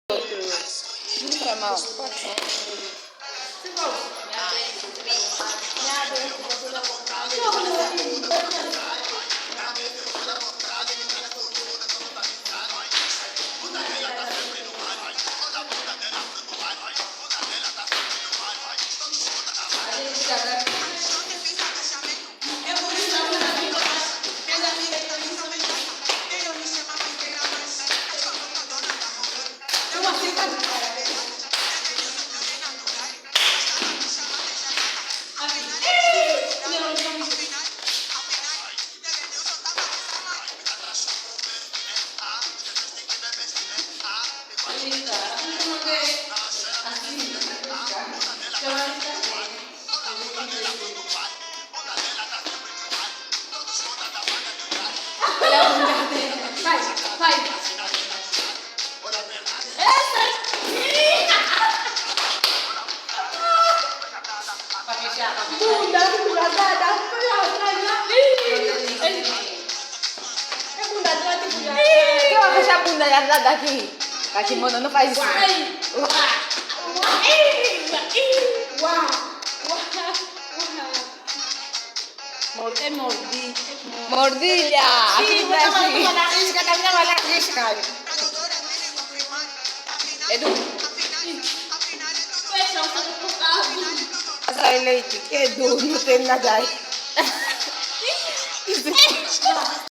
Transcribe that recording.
Nunca mal. Bunda, bunda, dada, coloca essa bunda daqui. Kashimono não faz isso. Mordilha. Edu. Sai leite, que Edu, não tem nada aí.